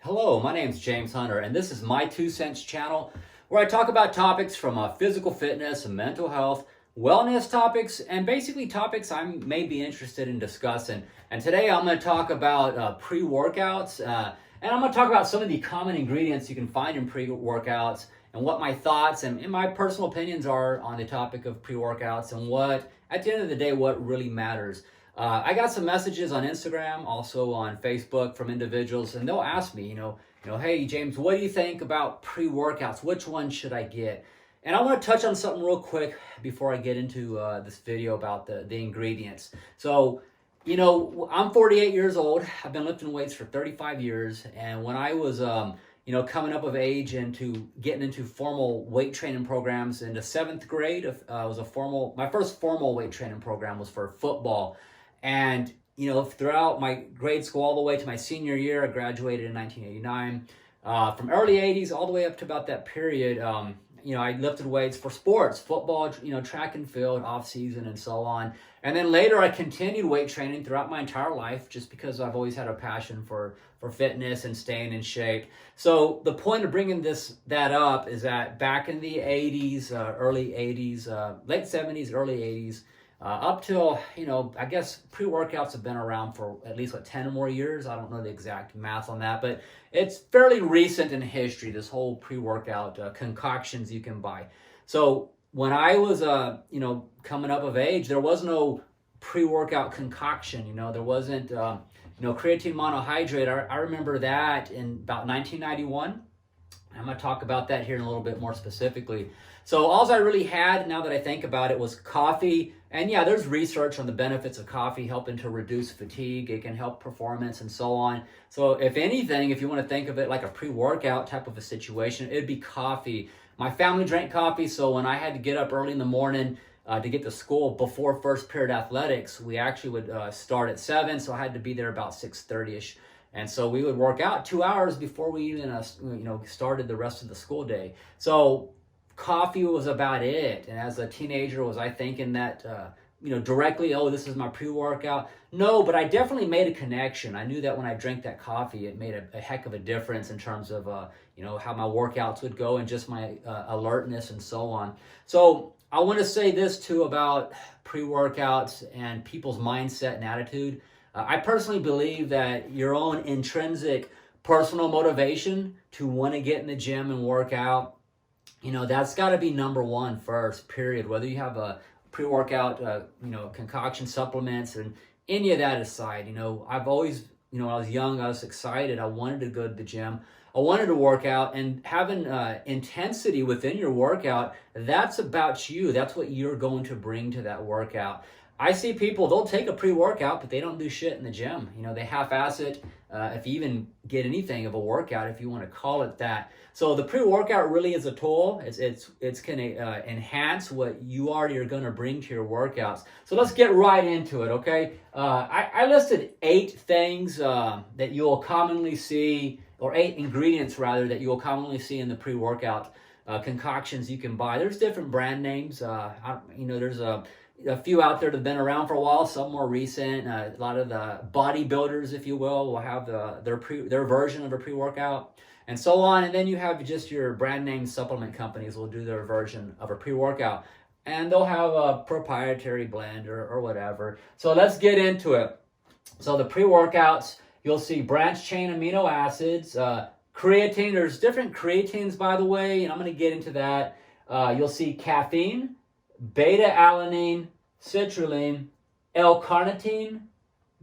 Hello, my name is James Hunter, and this is my 2 Cents channel where I talk about topics from physical fitness, mental health, wellness topics, and basically topics I may be interested in discussing. And today I'm going to talk about pre-workouts, and I'm going to talk about some of the common ingredients you can find in pre-workouts and what my thoughts and my personal opinions are on the topic of pre-workouts and what, at the end of the day, what really matters. I got some messages on Instagram, also on Facebook from individuals, and they'll ask me, hey James, what do you think about pre-workouts? Which one should I get? And I want to touch on something real quick before I get into this video about the ingredients. So, I'm 48 years old. I've been lifting weights for 35 years, and when I was coming up of age into getting into formal weight training programs in the 7th grade, my first formal weight training program was for football. And, throughout my grade school all the way to my senior year, I graduated in 1989. From early 80s all the way up to about that period, I lifted weights for sports, football, track and field, off season, and so on. And then later I continued weight training throughout my entire life just because I've always had a passion for fitness and staying in shape. So the point of bringing that up is that back in the 80s, early 80s, late 70s, early 80s, up till, I guess pre-workouts have been around for at least 10 or more years. I don't know the exact math on that, but it's fairly recent in history, this whole pre-workout concoctions you can buy. So when I was, coming up of age, there was no pre-workout concoction, there wasn't, creatine monohydrate. I remember that in about 1991. I'm going to talk about that here in a little bit more specifically. So all I really had, now that I think about it, was coffee. And yeah, there's research on the benefits of coffee helping to reduce fatigue. It can help performance and so on. So if anything, if you want to think of it like a pre-workout type of a situation, it'd be coffee. My family drank coffee, so when I had to get up early in the morning to get to school before first period athletics, we actually would start at 7, so I had to be there about 6:30ish. And so we would work out 2 hours before we even, started the rest of the school day. So coffee was about it. And as a teenager, was I thinking that, directly, oh, this is my pre-workout? No, but I definitely made a connection. I knew that when I drank that coffee, it made a heck of a difference in terms of, how my workouts would go and just my alertness and so on. So I want to say this too about pre-workouts and people's mindset and attitude. I personally believe that your own intrinsic personal motivation to want to get in the gym and work out, that's got to be number one first, period. Whether you have a pre-workout, concoction supplements and any of that aside, I've always, when I was young, I was excited. I wanted to go to the gym. I wanted to work out, and having intensity within your workout, that's about you. That's what you're going to bring to that workout. I see people, they'll take a pre-workout, but they don't do shit in the gym. They half-ass it, if you even get anything of a workout, if you want to call it that. So the pre-workout really is a tool. It's going to enhance what you already are going to bring to your workouts. So let's get right into it, okay? I listed 8 things that you'll commonly see, or 8 ingredients, rather, that you'll commonly see in the pre-workout concoctions you can buy. There's different brand names. There's a few out there that have been around for a while, some more recent. A lot of the bodybuilders, if you will have their version of a pre-workout and so on. And then you have just your brand name supplement companies will do their version of a pre-workout. And they'll have a proprietary blend or whatever. So let's get into it. So the pre-workouts, you'll see branched chain amino acids, creatine. There's different creatines, by the way, and I'm going to get into that. You'll see caffeine, beta-alanine, citrulline, L-carnitine,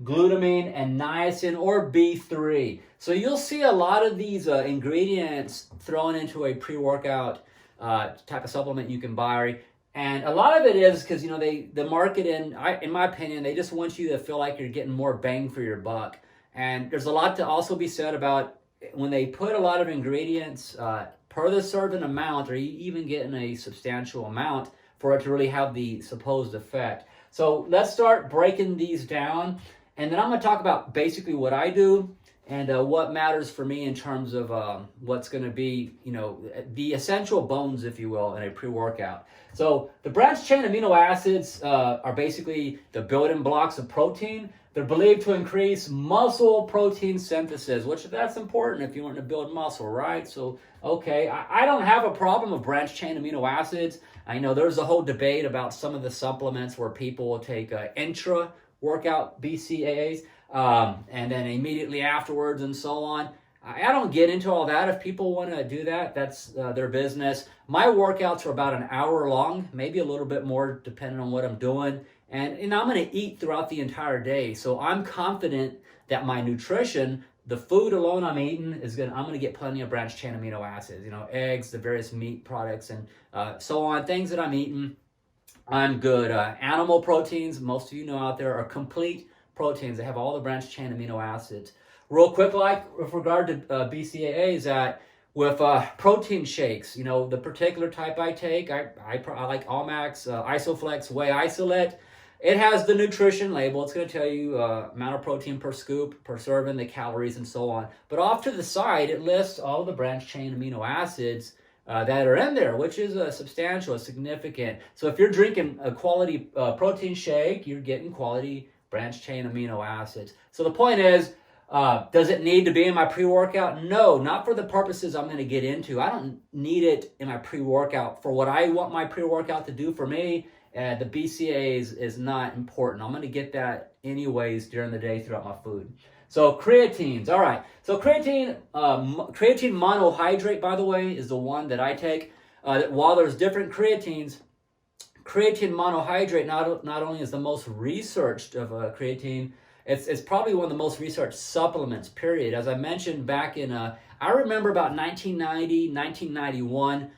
glutamine, and niacin, or B3. So you'll see a lot of these ingredients thrown into a pre-workout type of supplement you can buy. And a lot of it is because, the market, in my opinion, they just want you to feel like you're getting more bang for your buck. And there's a lot to also be said about when they put a lot of ingredients per the certain amount, or you even getting a substantial amount, for it to really have the supposed effect. So let's start breaking these down, and then I'm going to talk about basically what I do and what matters for me in terms of what's going to be, the essential bones, if you will, in a pre-workout. So the branched chain amino acids are basically the building blocks of protein. They're believed to increase muscle protein synthesis, which that's important if you want to build muscle, right? So, okay, I don't have a problem with branched chain amino acids. I know there's a whole debate about some of the supplements where people will take intra-workout BCAAs and then immediately afterwards and so on. I don't get into all that. If people want to do that, that's their business. My workouts are about an hour long, maybe a little bit more depending on what I'm doing. And I'm going to eat throughout the entire day. So I'm confident that my nutrition, the food alone I'm eating, I'm going to get plenty of branched chain amino acids, eggs, the various meat products, and so on, things that I'm eating. I'm good. Animal proteins, most of you know out there, are complete proteins. They have all the branched chain amino acids. Real quick, like with regard to BCAAs, that with protein shakes, the particular type I take, I like Allmax, Isoflex, Whey Isolate. It has the nutrition label. It's going to tell you amount of protein per scoop, per serving, the calories, and so on. But off to the side, it lists all the branched chain amino acids that are in there, which is substantial, significant. So if you're drinking a quality protein shake, you're getting quality branched chain amino acids. So the point is, does it need to be in my pre-workout? No, not for the purposes I'm going to get into. I don't need it in my pre-workout. For what I want my pre-workout to do for me, the BCA is not important. I'm going to get that anyways during the day throughout my food. So creatines, all right. So creatine monohydrate, by the way, is the one that I take. While there's different creatines, creatine monohydrate not only is the most researched of creatine, it's probably one of the most researched supplements, period. As I mentioned back in, I remember about 1990, 1991,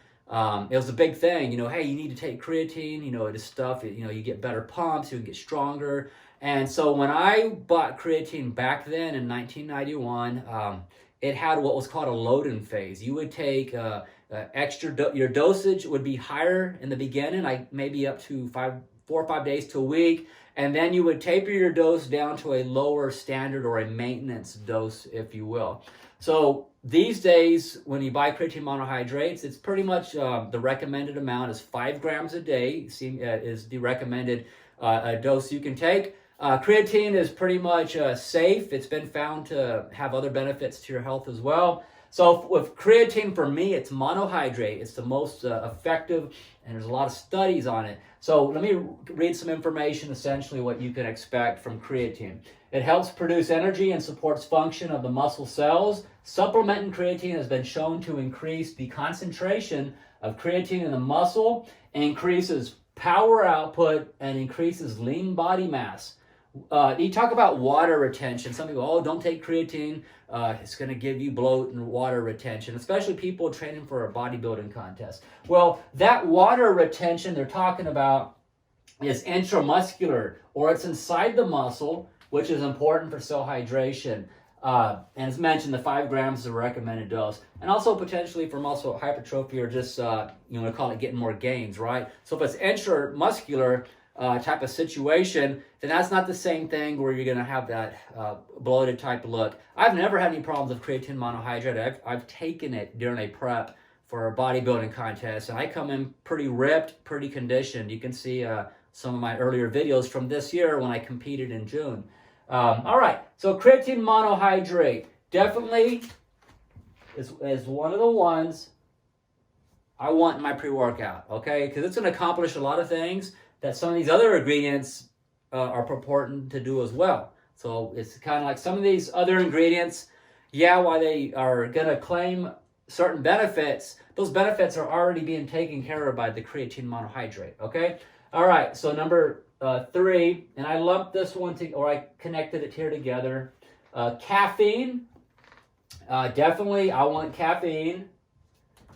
it was a big thing, hey, you need to take creatine, this stuff, you get better pumps, you get stronger. And so when I bought creatine back then in 1991, it had what was called a load-in phase. You would take your dosage would be higher in the beginning, like maybe up to 4 or 5 days to a week. And then you would taper your dose down to a lower standard or a maintenance dose, if you will. So these days, when you buy creatine monohydrates, it's pretty much the recommended amount is 5 grams a day, is the recommended dose you can take. Creatine is pretty much safe. It's been found to have other benefits to your health as well. So with creatine, for me, it's monohydrate. It's the most effective, and there's a lot of studies on it. So let me read some information, essentially what you can expect from creatine. It helps produce energy and supports function of the muscle cells. Supplementing creatine has been shown to increase the concentration of creatine in the muscle, increases power output, and increases lean body mass. You talk about water retention. Some people, don't take creatine. It's going to give you bloat and water retention, especially people training for a bodybuilding contest. Well, that water retention they're talking about is intramuscular, or it's inside the muscle, which is important for cell hydration. And as mentioned, the 5 grams is a recommended dose. And also potentially for muscle hypertrophy, or just, we call it getting more gains, right? So if it's intramuscular, type of situation, then that's not the same thing where you're going to have that bloated type of look. I've never had any problems with creatine monohydrate. I've taken it during a prep for a bodybuilding contest, and I come in pretty ripped, pretty conditioned. You can see some of my earlier videos from this year when I competed in June. All right, so creatine monohydrate definitely is one of the ones I want in my pre-workout, okay? Because it's going to accomplish a lot of things that some of these other ingredients are purporting to do as well. So it's kind of like some of these other ingredients, while they are going to claim certain benefits, those benefits are already being taken care of by the creatine monohydrate, okay? All right, so number 3, and I lumped this one, I connected it here together. Caffeine, definitely I want caffeine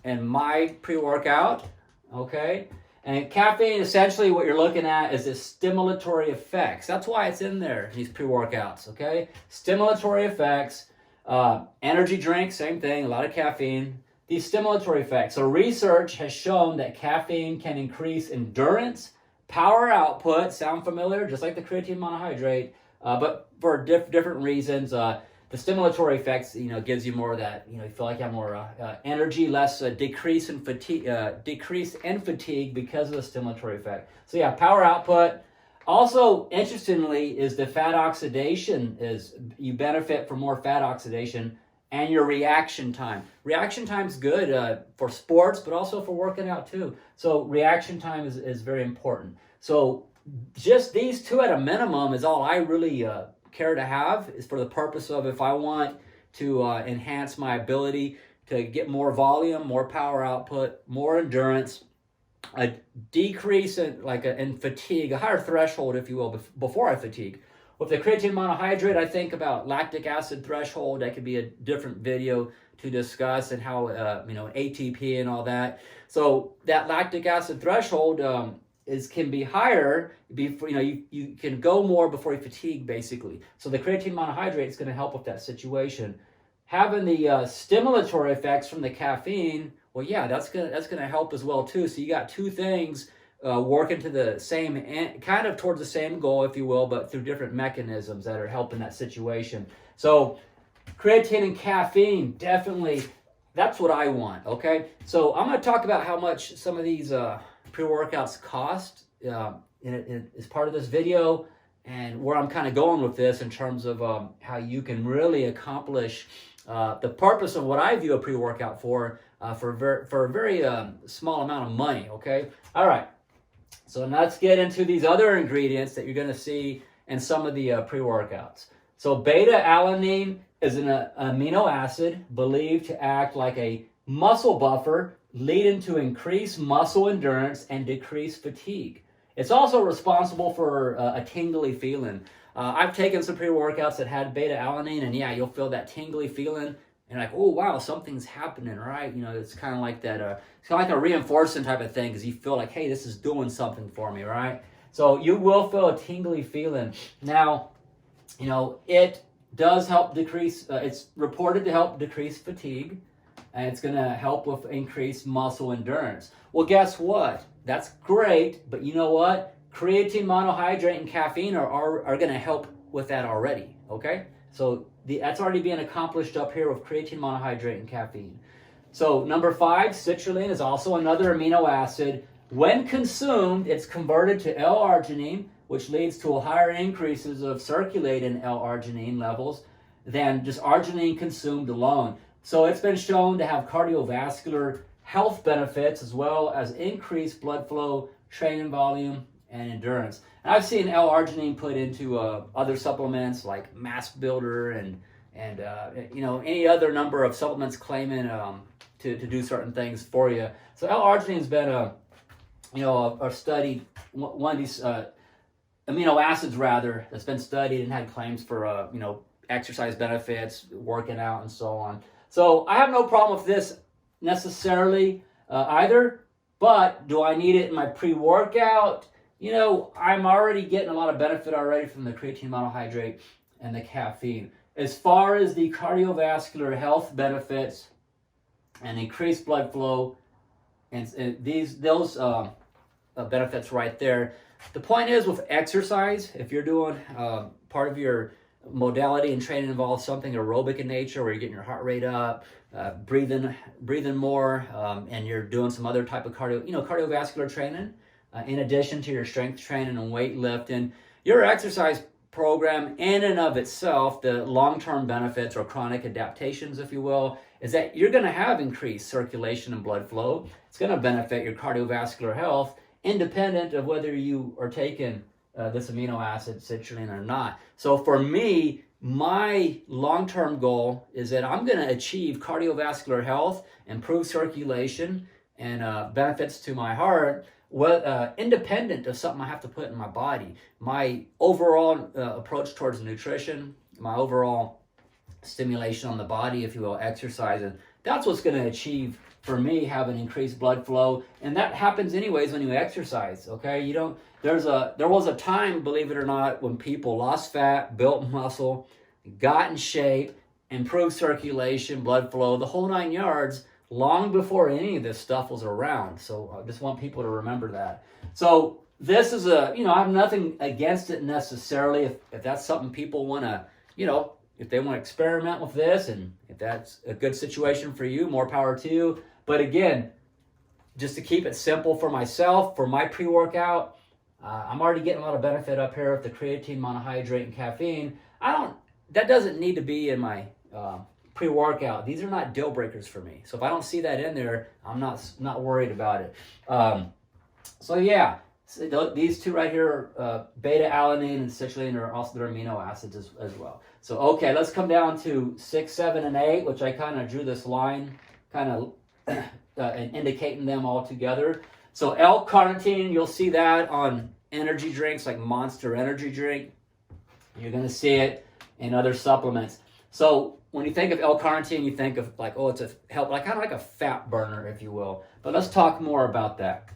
in my pre-workout, okay? And caffeine, essentially what you're looking at is its stimulatory effects. That's why it's in there, these pre-workouts, okay? Stimulatory effects, energy drink, same thing, a lot of caffeine. These stimulatory effects. So research has shown that caffeine can increase endurance, power output, sound familiar? Just like the creatine monohydrate, but for different reasons. The stimulatory effects, gives you more of that, you feel like you have more energy, less decrease in fatigue because of the stimulatory effect. So power output. Also, interestingly, is the fat oxidation is you benefit from more fat oxidation and your reaction time. Reaction time is good for sports, but also for working out too. So reaction time is very important. So just these two at a minimum is all I really care to have, is for the purpose of if I want to enhance my ability to get more volume, more power output, more endurance, a decrease in fatigue, a higher threshold, if you will, before I fatigue. With the creatine monohydrate, I think about lactic acid threshold. That could be a different video to discuss, and how ATP and all that. So that lactic acid threshold can be higher before you can go more before you fatigue, basically. So the creatine monohydrate is going to help with that situation. Having the stimulatory effects from the caffeine, well, yeah, that's gonna help as well too. So you got two things working to the same kind of towards the same goal, if you will, but through different mechanisms that are helping that situation. So creatine and caffeine, definitely, that's what I want. Okay, so I'm going to talk about how much some of these pre-workouts cost as part of this video, and where I'm kind of going with this in terms of how you can really accomplish the purpose of what I view a pre-workout for a very small amount of money. Okay, all right. So let's get into these other ingredients that you're going to see in some of the pre-workouts. So beta-alanine is an amino acid believed to act like a muscle buffer, leading to increased muscle endurance and decreased fatigue. It's also responsible for a tingly feeling. I've taken some pre-workouts that had beta-alanine, and yeah, you'll feel that tingly feeling, and like, oh wow, something's happening, right? It's kind of like that. It's kind of like a reinforcing type of thing, because you feel like, hey, this is doing something for me, right? So you will feel a tingly feeling. Now, it does help decrease. It's reported to help decrease fatigue, and it's going to help with increased muscle endurance. Well, guess what? That's great, but you know what? Creatine monohydrate and caffeine are going to help with that already, okay? So that's already being accomplished up here with creatine monohydrate and caffeine. So number 5, citrulline is also another amino acid. When consumed, it's converted to L-arginine, which leads to higher increases of circulating L-arginine levels than just arginine consumed alone. So it's been shown to have cardiovascular health benefits, as well as increased blood flow, training volume, and endurance. And I've seen L-arginine put into other supplements like Mass Builder and any other number of supplements claiming to do certain things for you. So L-arginine's been a studied one of these amino acids rather that's been studied and had claims for exercise benefits, working out, and so on. So I have no problem with this necessarily either, but do I need it in my pre-workout? I'm already getting a lot of benefit already from the creatine monohydrate and the caffeine. As far as the cardiovascular health benefits and increased blood flow and those benefits right there, the point is with exercise, if you're doing part of your modality and training involves something aerobic in nature, where you're getting your heart rate up, breathing more, and you're doing some other type of cardiovascular training, in addition to your strength training and weightlifting, your exercise program in and of itself, the long-term benefits or chronic adaptations, if you will, is that you're going to have increased circulation and blood flow. It's going to benefit your cardiovascular health, independent of whether you are taking this amino acid, citrulline, or not. So for me, my long-term goal is that I'm going to achieve cardiovascular health, improve circulation, and benefits to my heart, independent of something I have to put in my body. My overall approach towards nutrition, my overall stimulation on the body, if you will, exercising, that's what's going to achieve for me having increased blood flow, and that happens anyways when you exercise. Okay, there was a time, believe it or not, when people lost fat, built muscle, got in shape, improved circulation, blood flow, the whole 9 yards, long before any of this stuff was around. So I just want people to remember that. So this is I have nothing against it necessarily. If that's something people want to, if they want to experiment with this, and if that's a good situation for you, more power to you. But again, just to keep it simple for myself, for my pre-workout, I'm already getting a lot of benefit up here with the creatine, monohydrate, and caffeine. That doesn't need to be in my pre-workout. These are not deal breakers for me. So if I don't see that in there, I'm not worried about it. So yeah, these two right here, beta-alanine and citrulline, are also their amino acids as well. So okay, let's come down to 6, 7, and 8, which I kind of drew this line, kind of indicating them all together. So L-carnitine, you'll see that on energy drinks like Monster Energy Drink. You're going to see it in other supplements. So when you think of L-carnitine, you think of like, oh, it's kind of like a fat burner, if you will. But let's talk more about that.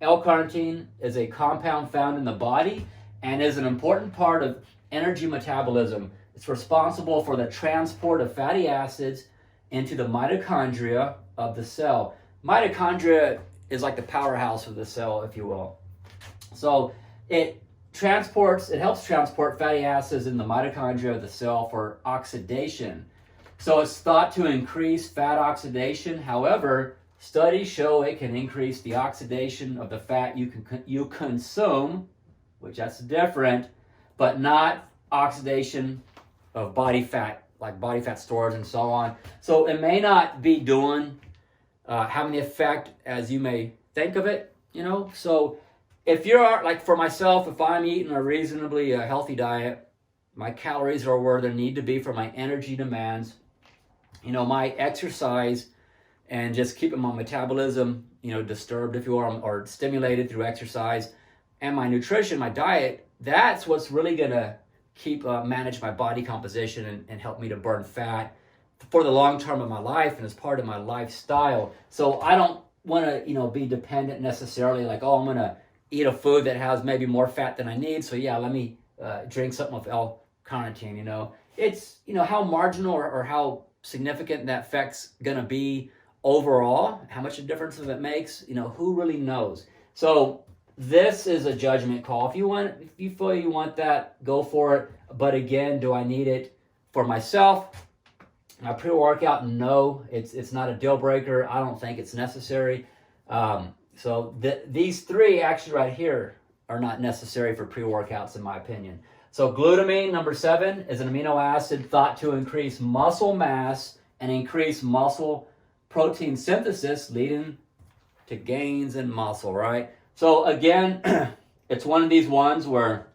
L-carnitine is a compound found in the body and is an important part of energy metabolism. It's responsible for the transport of fatty acids into the mitochondria of the cell. Mitochondria is like the powerhouse of the cell, if you will. So it helps transport fatty acids in the mitochondria of the cell for oxidation. So it's thought to increase fat oxidation. However, studies show it can increase the oxidation of the fat you consume, which that's different, but not oxidation of body fat, like body fat stores and so on. So it may not be doing having the effect as you may think of it, So if you're, like for myself, if I'm eating a reasonably healthy diet, my calories are where they need to be for my energy demands, my exercise, and just keeping my metabolism, disturbed, if you will, or stimulated through exercise, and my nutrition, my diet, that's what's really going to keep manage my body composition and help me to burn fat for the long term of my life and as part of my lifestyle. So I don't want to, be dependent necessarily like, oh, I'm going to eat a food that has maybe more fat than I need. So yeah, let me drink something with L-carnitine, It's, how marginal or how significant that effect's going to be overall, how much a difference it makes, who really knows? So this is a judgment call. If you feel you want that, go for it. But again, do I need it for myself? My pre-workout, no, it's not a deal breaker. I don't think it's necessary. So these three actually right here are not necessary for pre-workouts in my opinion. So glutamine, number 7, is an amino acid thought to increase muscle mass and increase muscle protein synthesis, leading to gains in muscle, right? So again, it's one of these ones where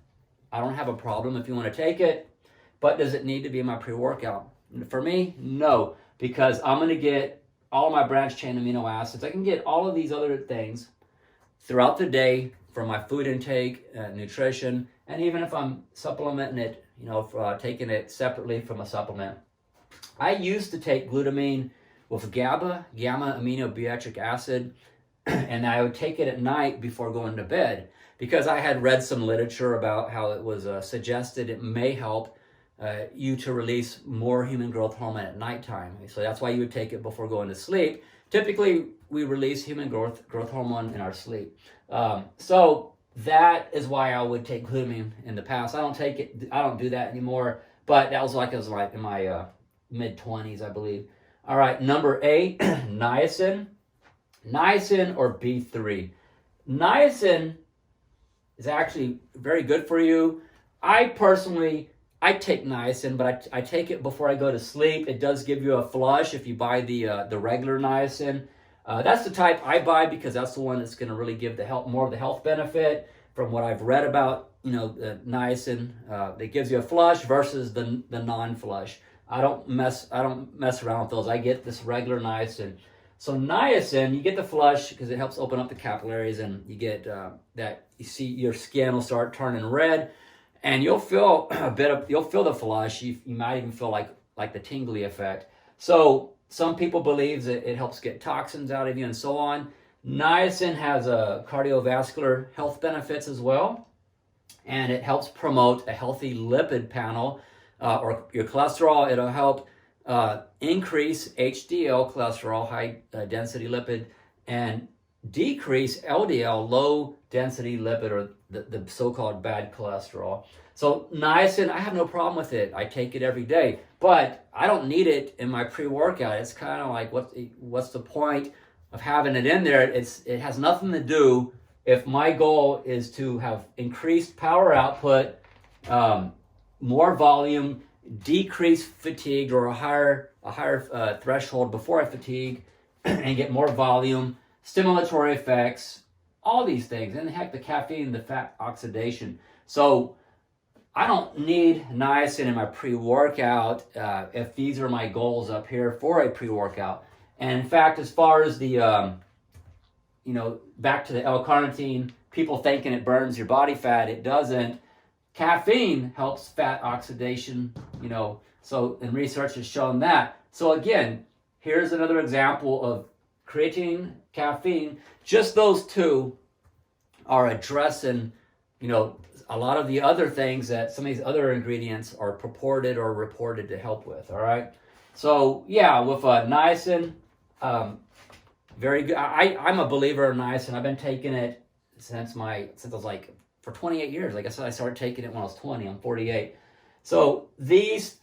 I don't have a problem if you want to take it, but does it need to be in my pre-workout? For me, no, because I'm going to get all my branched chain amino acids. I can get all of these other things throughout the day from my food intake, nutrition, and even if I'm supplementing it, taking it separately from a supplement. I used to take glutamine with gamma aminobutyric acid, and I would take it at night before going to bed because I had read some literature about how it was suggested it may help you to release more human growth hormone at nighttime. So that's why you would take it before going to sleep. Typically, we release human growth hormone in our sleep. So that is why I would take glutamine in the past. I don't do that anymore, but that was like in my mid-20s, I believe. All right, number 8, niacin. Niacin or B3. Niacin is actually very good for you. I take niacin, but I take it before I go to sleep. It does give you a flush if you buy the regular niacin. That's the type I buy because that's the one that's going to really give more of the health benefit from what I've read about, the niacin that gives you a flush versus the non-flush. I don't mess around with those. I get this regular niacin. So niacin, you get the flush because it helps open up the capillaries, and you get you see your skin will start turning red, and you'll feel the flush. You might even feel like the tingly effect. So some people believe that it helps get toxins out of you and so on. Niacin has cardiovascular health benefits as well, and it helps promote a healthy lipid panel or your cholesterol. It'll help increase HDL cholesterol, high density lipid, and decrease LDL, low density lipid, or the so-called bad cholesterol. So niacin, I have no problem with it. I take it every day, but I don't need it in my pre-workout. It's kind of like, what's the point of having it in there? It has nothing to do if my goal is to have increased power output, more volume, decrease fatigue, or a higher threshold before I fatigue, and get more volume, stimulatory effects, all these things, and heck, the caffeine, the fat oxidation. So I don't need niacin in my pre-workout if these are my goals up here for a pre-workout. And in fact, as far as the back to the L-carnitine, people thinking it burns your body fat, it doesn't. Caffeine helps fat oxidation, so and research has shown that. So again, here's another example of creatine, caffeine. Just those two are addressing, a lot of the other things that some of these other ingredients are purported or reported to help with, all right? So yeah, with niacin, very good. I'm a believer in niacin. I've been taking it since I was like, for 28 years. Like I said, I started taking it when I was 20. I'm 48. So these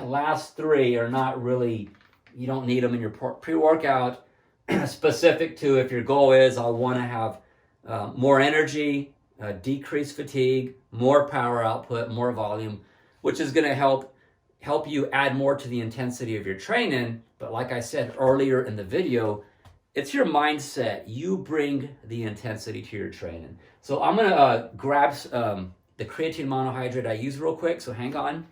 last three are not really, you don't need them in your pre-workout, specific to if your goal is I want to have more energy, decrease fatigue, more power output, more volume, which is going to help you add more to the intensity of your training. But like I said earlier in the video, it's your mindset. You bring the intensity to your training. So I'm going to grab the creatine monohydrate I use real quick, so hang on.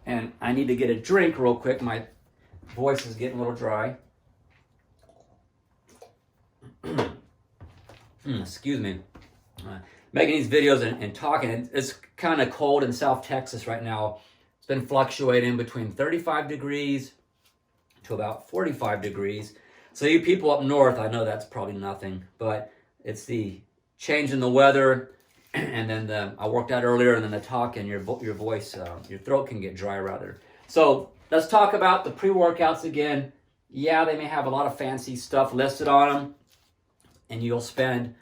And I need to get a drink real quick. My voice is getting a little dry. Excuse me. Making these videos and talking. It's kind of cold in South Texas right now. It's been fluctuating between 35 degrees to about 45 degrees. So you people up north, I know that's probably nothing, but it's the change in the weather, and then I worked out earlier, and then the talk and your voice, your throat can get dry rather. So let's talk about the pre-workouts again. Yeah, they may have a lot of fancy stuff listed on them, and you'll spend,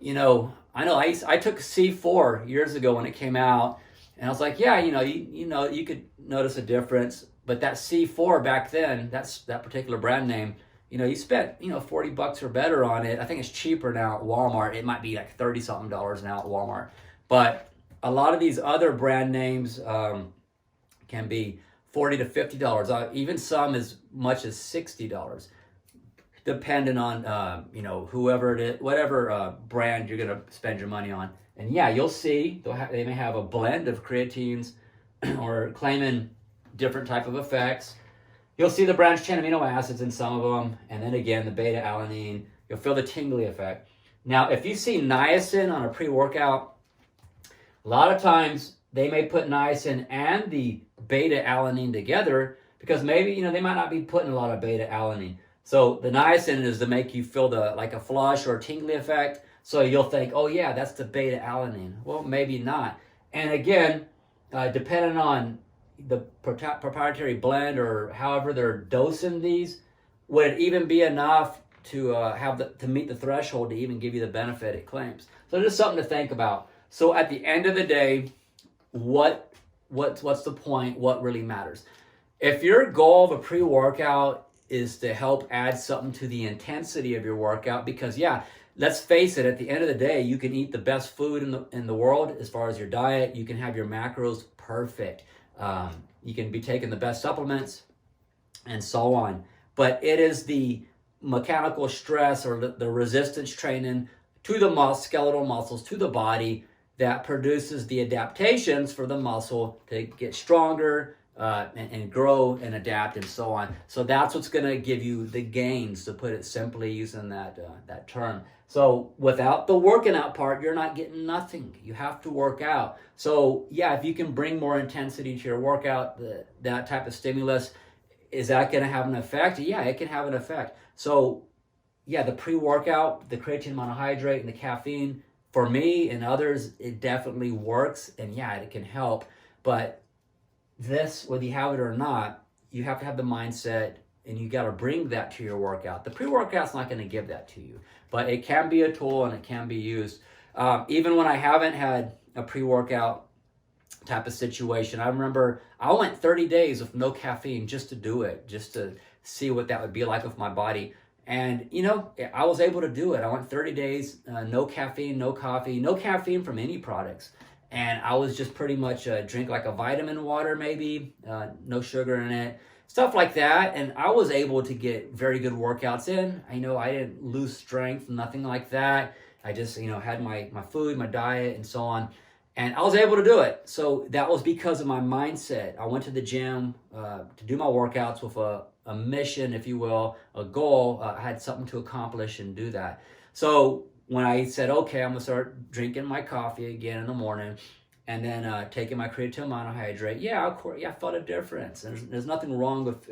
I know I took C4 years ago when it came out, and I was like, yeah, you could notice a difference, but that C4 back then, that particular brand name, you spent, $40 or better on it. I think it's cheaper now at Walmart. It might be like $30-something now at Walmart. But a lot of these other brand names can be $40 to $50, even some as much as $60, depending on, whoever it is, whatever brand you're going to spend your money on. And yeah, you'll see they may have a blend of creatines or claiming different type of effects. You'll see the branched chain amino acids in some of them, and then again, the beta-alanine. You'll feel the tingly effect. Now, if you see niacin on a pre-workout, a lot of times they may put niacin and the beta-alanine together because maybe, they might not be putting a lot of beta-alanine. So the niacin is to make you feel like a flush or tingly effect. So you'll think, oh yeah, that's the beta-alanine. Well, maybe not. And again, depending on the proprietary blend or however they're dosing these, would it even be enough to to meet the threshold to even give you the benefit it claims? So just something to think about. So at the end of the day, what's the point? What really matters? If your goal of a pre-workout is to help add something to the intensity of your workout, because yeah, let's face it, at the end of the day, you can eat the best food in the world as far as your diet. You can have your macros perfect. You can be taking the best supplements and so on. But it is the mechanical stress or the resistance training to the skeletal muscles, to the body, that produces the adaptations for the muscle to get stronger and grow and adapt and so on. So that's what's going to give you the gains, to put it simply, using that term. So without the working out part, you're not getting nothing. You have to work out. So yeah, if you can bring more intensity to your workout, that type of stimulus, is that going to have an effect? Yeah, it can have an effect. So yeah, the pre-workout, the creatine monohydrate and the caffeine, for me and others, it definitely works. And yeah, it can help. But this, whether you have it or not, you have to have the mindset, and you got to bring that to your workout. The pre-workout's not going to give that to you, but it can be a tool and it can be used. Even when I haven't had a pre-workout type of situation, I remember I went 30 days with no caffeine just to do it, just to see what that would be like with my body. And, you know, I was able to do it. I went 30 days, no caffeine, no coffee, no caffeine from any products. And I was just pretty much drink like a vitamin water maybe, no sugar in it, stuff like that. And I was able to get very good workouts in. I know I didn't lose strength, nothing like that. I just, you know, had my food, my diet, and so on. And I was able to do it. So that was because of my mindset. I went to the gym to do my workouts with a mission, if you will, a goal. I had something to accomplish and do that. So when I said, okay, I'm going to start drinking my coffee again in the morning and then taking my creatine monohydrate, yeah, of course, yeah, I felt a difference. There's nothing wrong with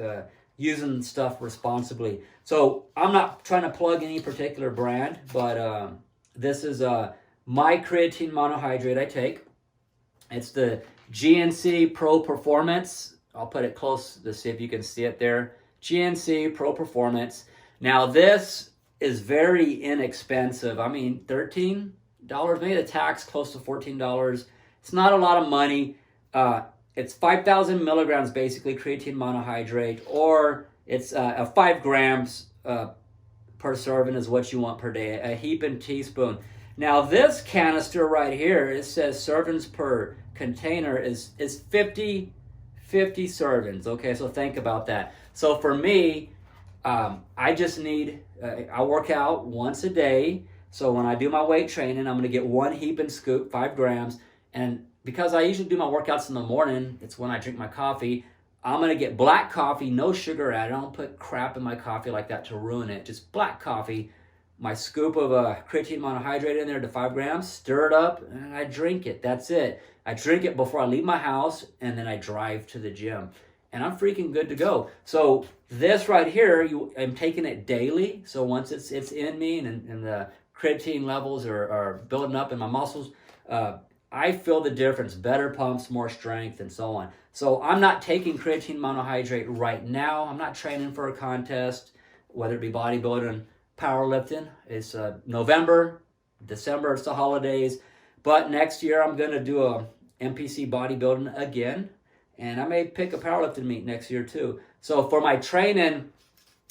using stuff responsibly. So I'm not trying to plug any particular brand, but this is my creatine monohydrate I take. It's the GNC Pro Performance. I'll put it close to see if you can see it there. GNC Pro Performance. Now this is very inexpensive. I mean, $13, maybe the tax close to $14. It's not a lot of money. It's 5,000 milligrams basically creatine monohydrate, or it's 5 grams per serving is what you want per day, a heaping teaspoon. Now this canister right here, it says servings per container is 50 servings. Okay, so think about that. So for me, I just need, I work out once a day. So when I do my weight training, I'm going to get 1 heaping scoop, 5 grams. And because I usually do my workouts in the morning, it's when I drink my coffee, I'm going to get black coffee, no sugar added. I don't put crap in my coffee like that to ruin it. Just black coffee, my scoop of creatine monohydrate in there to 5 grams, stir it up, and I drink it. That's it. I drink it before I leave my house, and then I drive to the gym. And I'm freaking good to go. So this right here, I'm taking it daily. So once it's in me and the creatine levels are building up in my muscles, I feel the difference. Better pumps, more strength, and so on. So I'm not taking creatine monohydrate right now. I'm not training for a contest, whether it be bodybuilding, powerlifting. It's November, December, it's the holidays. But next year I'm going to do a NPC bodybuilding again. And I may pick a powerlifting meet next year too. So for my training,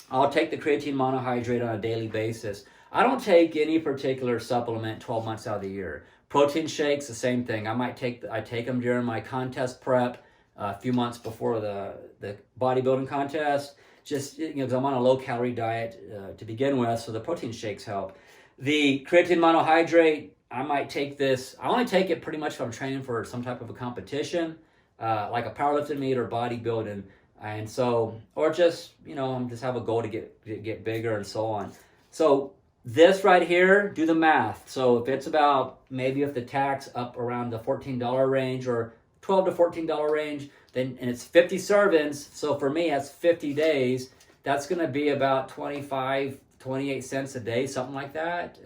I'll take the creatine monohydrate on a daily basis. I don't take any particular supplement 12 months out of the year. Protein shakes, the same thing. I take them during my contest prep, a few months before the bodybuilding contest, just, you know, because I'm on a low-calorie diet to begin with, so the protein shakes help. The creatine monohydrate, I might take this. I only take it pretty much if I'm training for some type of a competition, like a powerlifting meet or bodybuilding, and so, or just, you know, just have a goal to get bigger and so on. So this right here, do the math. So if it's about, maybe if the tax up around the $14 range or $12 to $14 range, then, and it's 50 servings. So for me, that's 50 days. That's going to be about 25, 28 cents a day, something like that.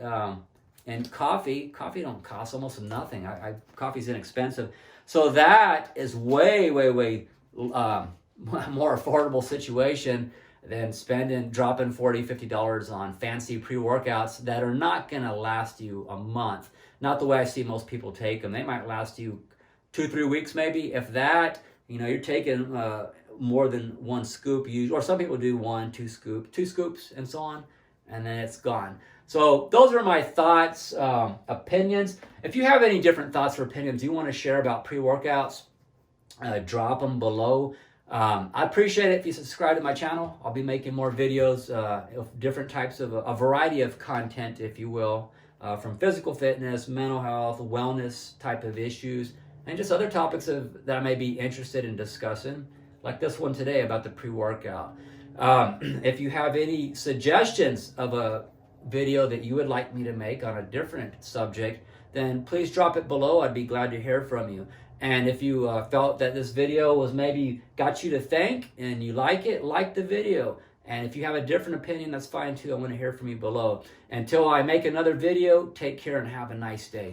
And coffee don't cost almost nothing. Coffee's inexpensive. So that is way more affordable situation than dropping $40, $50 on fancy pre-workouts that are not going to last you a month. Not the way I see most people take them. They might last you 2-3 weeks maybe, if that. You know, you're taking more than 1 scoop, or some people do 1, 2 scoops, and so on, and then it's gone. So those are my thoughts, opinions. If you have any different thoughts or opinions you want to share about pre-workouts, drop them below. I appreciate it if you subscribe to my channel. I'll be making more videos of different types of a variety of content, if you will, from physical fitness, mental health, wellness type of issues, and just other topics that I may be interested in discussing, like this one today about the pre-workout. If you have any suggestions of a video that you would like me to make on a different subject, then please drop it below. I'd be glad to hear from you. And if you felt that this video was maybe got you to think and you like it, like the video. And if you have a different opinion, that's fine too. I want to hear from you below. Until I make another video, take care and have a nice day.